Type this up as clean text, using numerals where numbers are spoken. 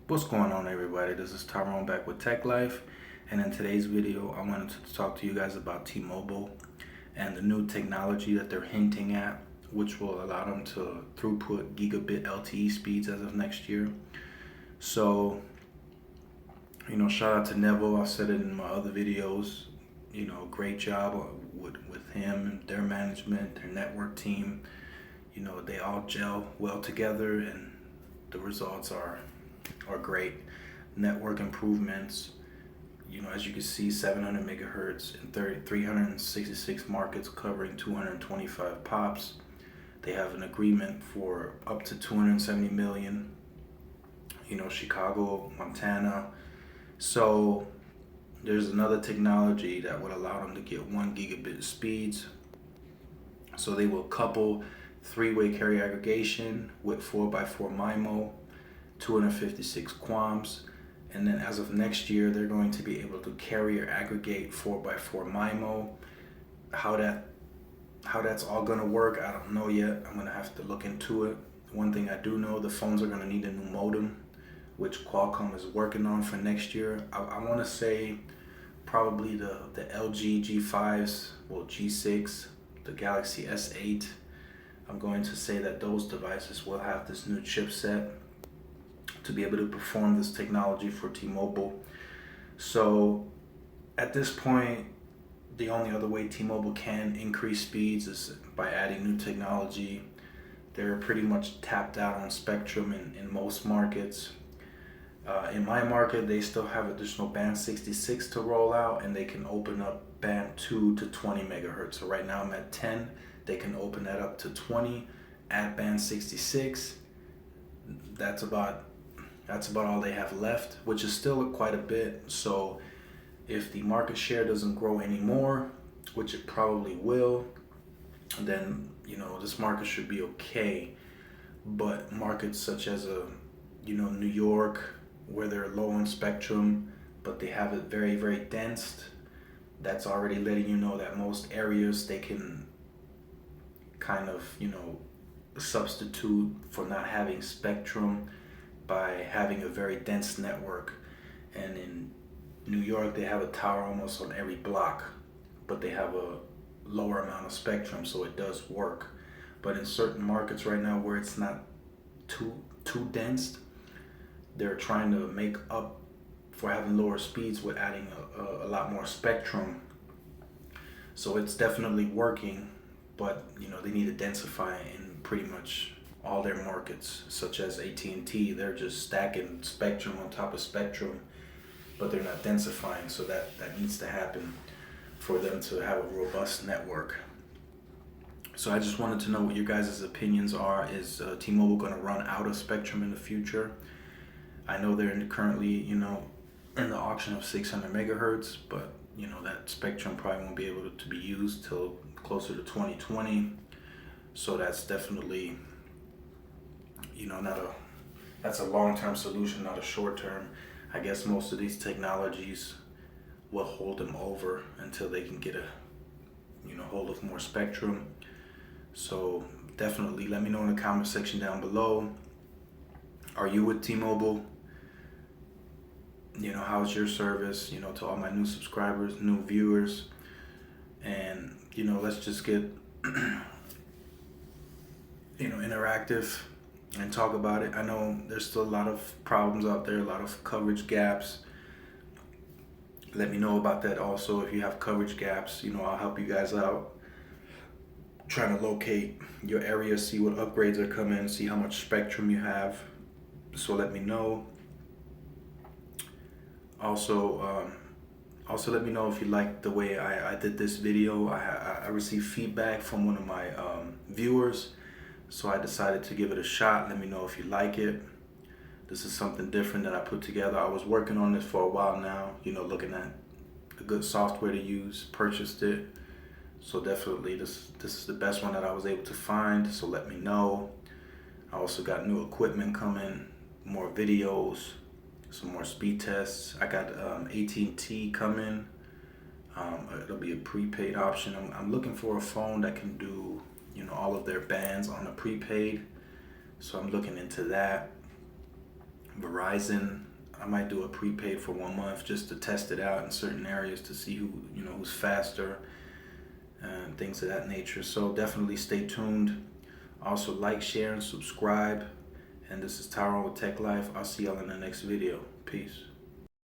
What's going on, everybody? This is Tyrone back with Tech Life, and in today's video I wanted to talk to you guys about T-Mobile and the new technology that they're hinting at, which will allow them to throughput gigabit LTE speeds as of next year. So, shout out to Neville. I've said it in my other videos. Great job with him and their management, their network team. They all gel well together, and the results are great. Network improvements, as you can see, 700 megahertz in 366 markets covering 225 pops. They have an agreement for up to 270 million, Chicago, Montana. So there's another technology that would allow them to get 1 gigabit speeds. So they will couple three-way carrier aggregation with 4x4 MIMO, 256 QAMs, and then as of next year they're going to be able to carrier aggregate 4x4 MIMO. How that's all going to work, I don't know yet. I'm going to have to look into it. One thing I do know, the phones are going to need a new modem, which Qualcomm is working on for next year. I want to say probably the LG G5s, well, G6, the Galaxy S8. I'm going to say that those devices will have this new chipset to be able to perform this technology for T-Mobile. So at this point, the only other way T-Mobile can increase speeds is by adding new technology. They're pretty much tapped out on spectrum in most markets. In my market, they still have additional band 66 to roll out, and they can open up band 2 to 20 megahertz. So right now I'm at 10. They can open that up to 20 at band 66. That's about all they have left, which is still quite a bit. So if the market share doesn't grow anymore, which it probably will, then this market should be okay. But markets such as New York, where they're low on spectrum but they have it very, very dense, that's already letting you know that most areas they can kind of substitute for not having spectrum by having a very dense network. And in New York, they have a tower almost on every block, but they have a lower amount of spectrum, so it does work. But in certain markets right now where it's not too dense, they're trying to make up for having lower speeds with adding a lot more spectrum. So it's definitely working, but they need to densify in pretty much all their markets, such as AT&T. They're just stacking spectrum on top of spectrum, but they're not densifying. So that needs to happen for them to have a robust network. So I just wanted to know what your guys' opinions are. Is T-Mobile going to run out of spectrum in the future? I know they're currently, in the auction of 600 megahertz, but that spectrum probably won't be able to be used till closer to 2020. So that's definitely, that's a long-term solution, not a short-term. I guess most of these technologies will hold them over until they can get a, hold of more spectrum. So definitely let me know in the comment section down below. Are you with T-Mobile? How's your service? To all my new subscribers, new viewers, and let's just get interactive and talk about it. I know there's still a lot of problems out there, a lot of coverage gaps. Let me know about that also. If you have coverage gaps, I'll help you guys out trying to locate your area, see what upgrades are coming, see how much spectrum you have. So let me know. Also let me know if you like the way I did this video. I received feedback from one of my viewers, so I decided to give it a shot. Let me know if you like it. This is something different that I put together. I was working on this for a while now, looking at a good software to use, purchased it. So definitely this is the best one that I was able to find, so let me know. I also got new equipment coming, more videos, some more speed tests. I got AT&T coming. It'll be a prepaid option. I'm looking for a phone that can do all of their bands on a prepaid, so I'm looking into that. Verizon, I might do a prepaid for 1 month just to test it out in certain areas to see who's faster and things of that nature. So definitely stay tuned. Also like, share, and subscribe. And this is Tyrone with Tech Life. I'll see y'all in the next video. Peace.